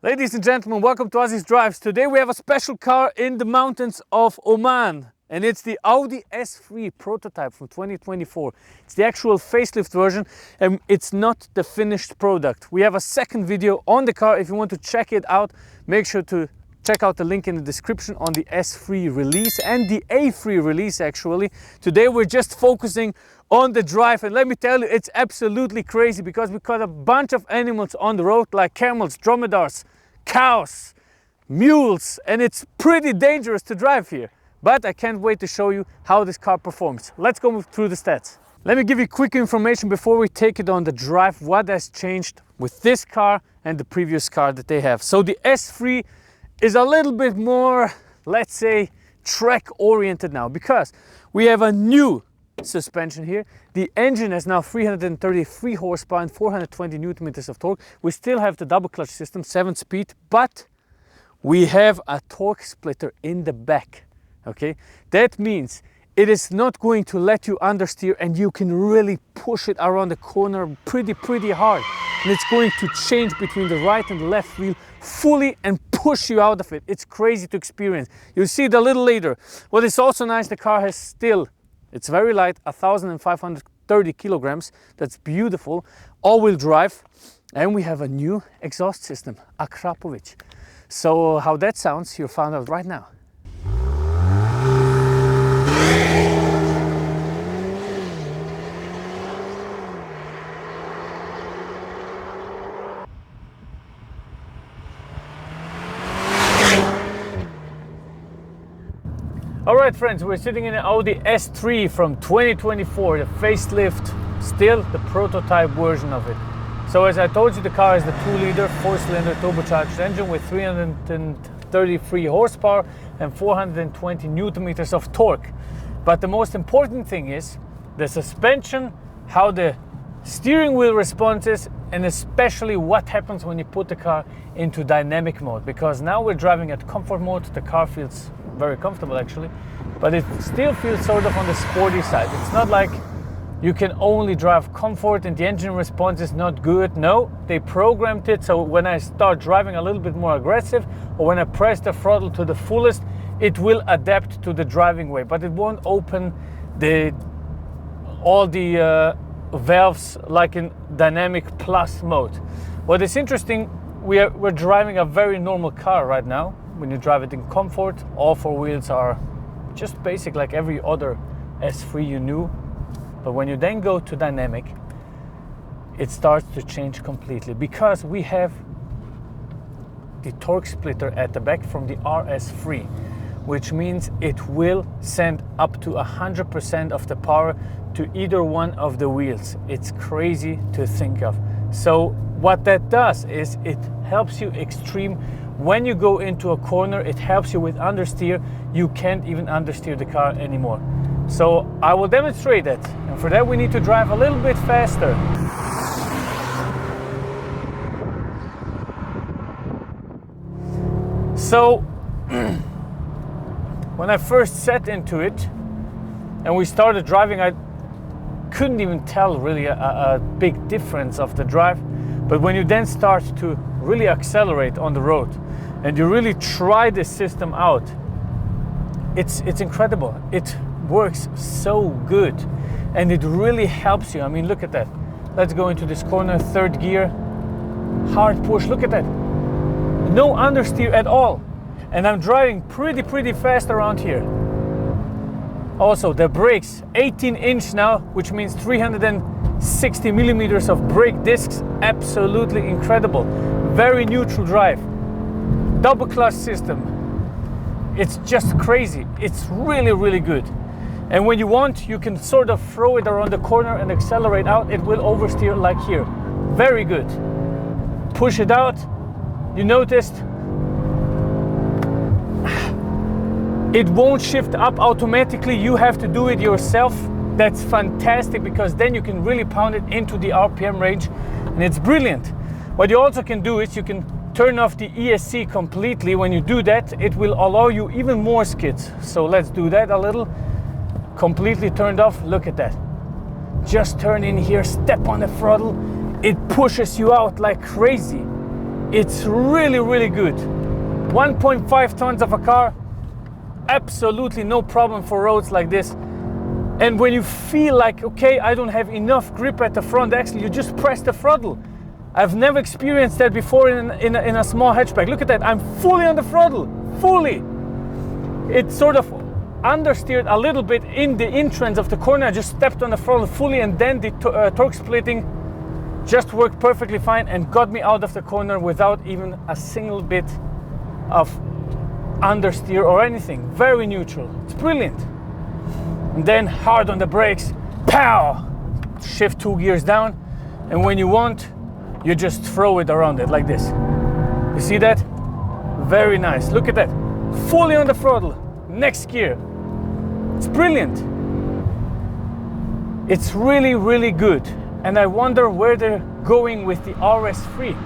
Ladies and gentlemen, welcome to Azizdrives. Today we have a special car in the mountains of Oman, and it's the Audi S3 prototype from 2024. It's the actual facelift version, and it's not the finished product. We have a second video on the car. If you want to check it out, make sure to check out the link in the description on the S3 release and the A3 release actually. Today we're just focusing on the drive, and let me tell you, it's absolutely crazy because we've got a bunch of animals on the road like camels, dromedaries, cows, mules, and it's pretty dangerous to drive here. But I can't wait to show you how this car performs. Let's go through the stats. Let me give you quick information before we take it on the drive, what has changed with this car and the previous car that they have. So the S3 is a little bit more, let's say, track oriented now because we have a new suspension here. The engine has now 333 horsepower and 420 newton meters of torque. We still have the double clutch system, 7-speed, but we have a torque splitter in the back. Okay, that means it is not going to let you understeer, and you can really push it around the corner pretty hard, and it's going to change between the right and the left wheel fully and push you out of it. It's crazy to experience. You'll see it a little later. What is also nice, the car has still, it's very light, 1,530 kilograms. That's beautiful. All-wheel drive, and we have a new exhaust system, Akrapovic. So how that sounds, you'll find out right now. Alright friends, we're sitting in an Audi S3 from 2024, the facelift, still the prototype version of it. So as I told you, the car is the 2-liter 4-cylinder turbocharged engine with 333 horsepower and 420 newton meters of torque. But the most important thing is the suspension, how the steering wheel responses, and especially what happens when you put the car into dynamic mode, because now we're driving at comfort mode. The car feels very comfortable actually, but it still feels sort of on the sporty side. It's not like you can only drive comfort and the engine response is not good. No, they programmed it so when I start driving a little bit more aggressive, or when I press the throttle to the fullest, it will adapt to the driving way, but it won't open all the valves like in dynamic plus mode. What is interesting, we're driving a very normal car right now. When you drive it in comfort, all 4 wheels are just basic like every other S3 you knew. But when you then go to dynamic, it starts to change completely because we have the torque splitter at the back from the RS3, which means it will send up to 100% of the power to either one of the wheels. It's crazy to think of. So what that does is it helps you extreme. When you go into a corner, it helps you with understeer. You can't even understeer the car anymore. So I will demonstrate that, and for that we need to drive a little bit faster. So when I first set into it and we started driving, I couldn't even tell really a big difference of the drive. But when you then start to really accelerate on the road and you really try this system out, it's incredible. It works so good and it really helps you. I mean, look at that. Let's go into this corner, 3rd gear, hard push. Look at that. No understeer at all. And I'm driving pretty fast around here. Also, the brakes, 18-inch now, which means 360 millimeters of brake discs. Absolutely incredible. Very neutral drive. Double clutch system. It's just crazy. It's really good. And when you want, you can sort of throw it around the corner and accelerate out. It will oversteer like here. Very good. Push it out. You noticed it won't shift up automatically. You have to do it yourself. That's fantastic because then you can really pound it into the RPM range, and it's brilliant. What you also can do is you can turn off the ESC completely. When you do that, it will allow you even more skids. So let's do that a little. Completely turned off. Look at that. Just turn in here, step on the throttle. It pushes you out like crazy. It's really, really good. 1.5 tons of a car, absolutely no problem for roads like this. And when you feel like, okay, I don't have enough grip at the front axle, you just press the throttle. I've never experienced that before in a small hatchback. Look at that, I'm fully on the throttle, fully. It sort of understeered a little bit in the entrance of the corner. I just stepped on the throttle fully, and then the torque splitting just worked perfectly fine and got me out of the corner without even a single bit of understeer or anything. Very neutral, it's brilliant. And then hard on the brakes, pow! Shift 2 gears down, and when you want, you just throw it around it like this. You see that? Very nice, look at that. Fully on the throttle, next gear. It's brilliant. It's really, really good. And I wonder where they're going with the RS3.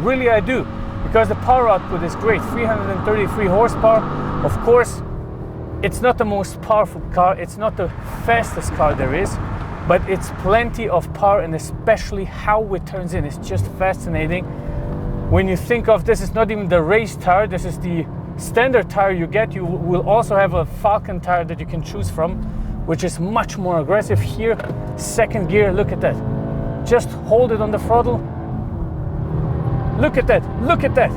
Really I do, because the power output is great, 333 horsepower. Of course, it's not the most powerful car, it's not the fastest car there is, but it's plenty of power, and especially how it turns in is just fascinating. When you think of this, is not even the race tire, this is the standard tire you get. You will also have a Falcon tire that you can choose from, which is much more aggressive. Here, second gear, look at that. Just hold it on the throttle. Look at that, look at that.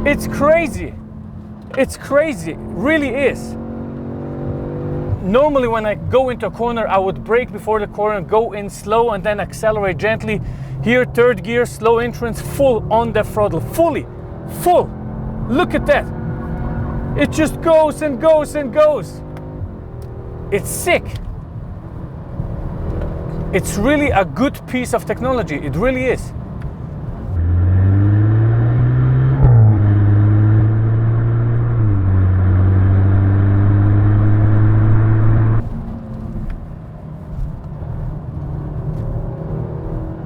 It's crazy. It's crazy, it really is. Normally when I go into a corner, I would brake before the corner, go in slow and then accelerate gently. Here, third gear, slow entrance, full on the throttle, fully, full. Look at that. It just goes and goes and goes. It's sick. It's really a good piece of technology. It really is.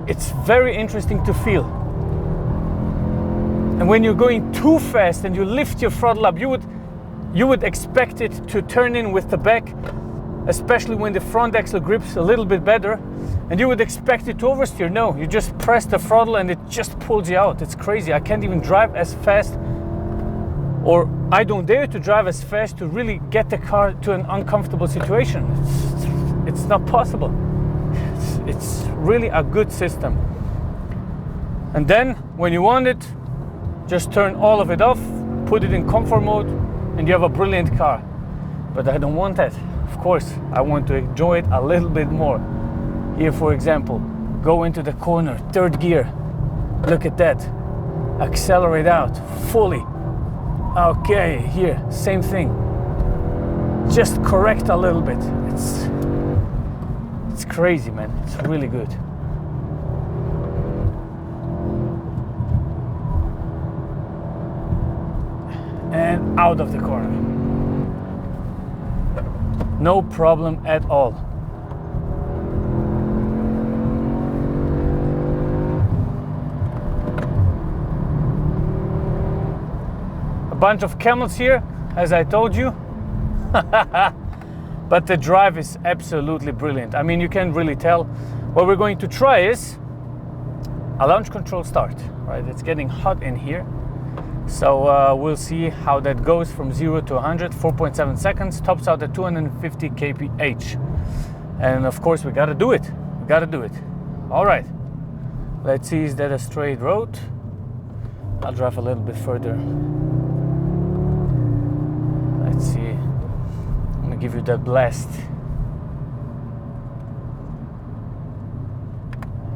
It's very interesting to feel. And when you're going too fast and you lift your throttle up, you would expect it to turn in with the back, especially when the front axle grips a little bit better, and you would expect it to oversteer. No, you just press the throttle and it just pulls you out. It's crazy. I can't even drive as fast, or I don't dare to drive as fast to really get the car to an uncomfortable situation. It's not possible. It's really a good system. And then when you want it, just turn all of it off, put it in comfort mode, and you have a brilliant car. But I don't want that. Of course, I want to enjoy it a little bit more. Here, for example, go into the corner, third gear. Look at that. Accelerate out fully. Okay, here, same thing. Just correct a little bit. It's crazy, man. It's really good. And out of the corner. No problem at all. A bunch of camels here, as I told you. But the drive is absolutely brilliant. I mean, you can really tell. What we're going to try is a launch control start, right? It's getting hot in here. So we'll see how that goes from 0 to 100, 4.7 seconds, tops out at 250 kph. And of course, we gotta do it. We gotta do it. All right, let's see, is that a straight road? I'll drive a little bit further. Let's see. I'm gonna give you that blast.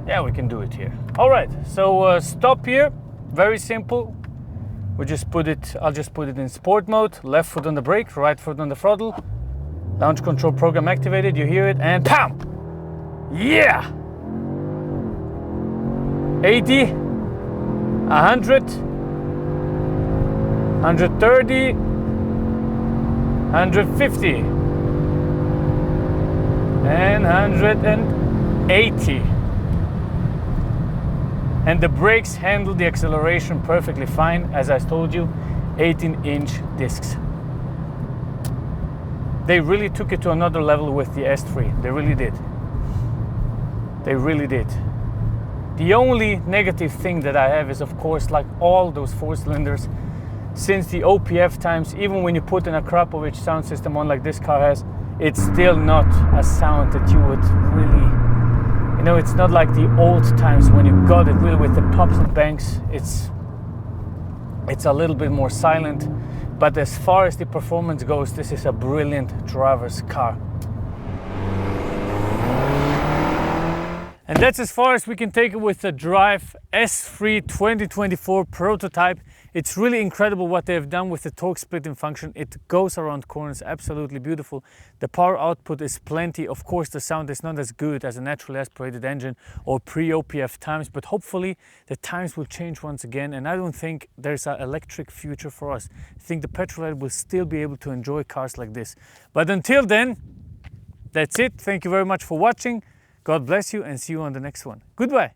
Yeah, we can do it here. All right, so stop here, very simple. We just put it, I'll just put it in sport mode, left foot on the brake, right foot on the throttle. Launch control program activated, you hear it, and PAM! Yeah! 80, 100, 130, 150, and 180. And the brakes handle the acceleration perfectly fine. As I told you, 18-inch discs. They really took it to another level with the S3. They really did. They really did. The only negative thing that I have is, of course, like all those 4-cylinders, since the OPF times, even when you put an Akrapovic sound system on like this car has, it's still not a sound that you would really, you know, it's not like the old times when you got it really with the pops and bangs. It's a little bit more silent, but as far as the performance goes, this is a brilliant driver's car. And that's as far as we can take it with the Drive S3 2024 prototype. It's really incredible what they have done with the torque splitting function. It goes around corners, absolutely beautiful. The power output is plenty. Of course, the sound is not as good as a naturally aspirated engine or pre-OPF times, but hopefully the times will change once again. And I don't think there's an electric future for us. I think the petrolhead will still be able to enjoy cars like this. But until then, that's it. Thank you very much for watching. God bless you and see you on the next one. Goodbye.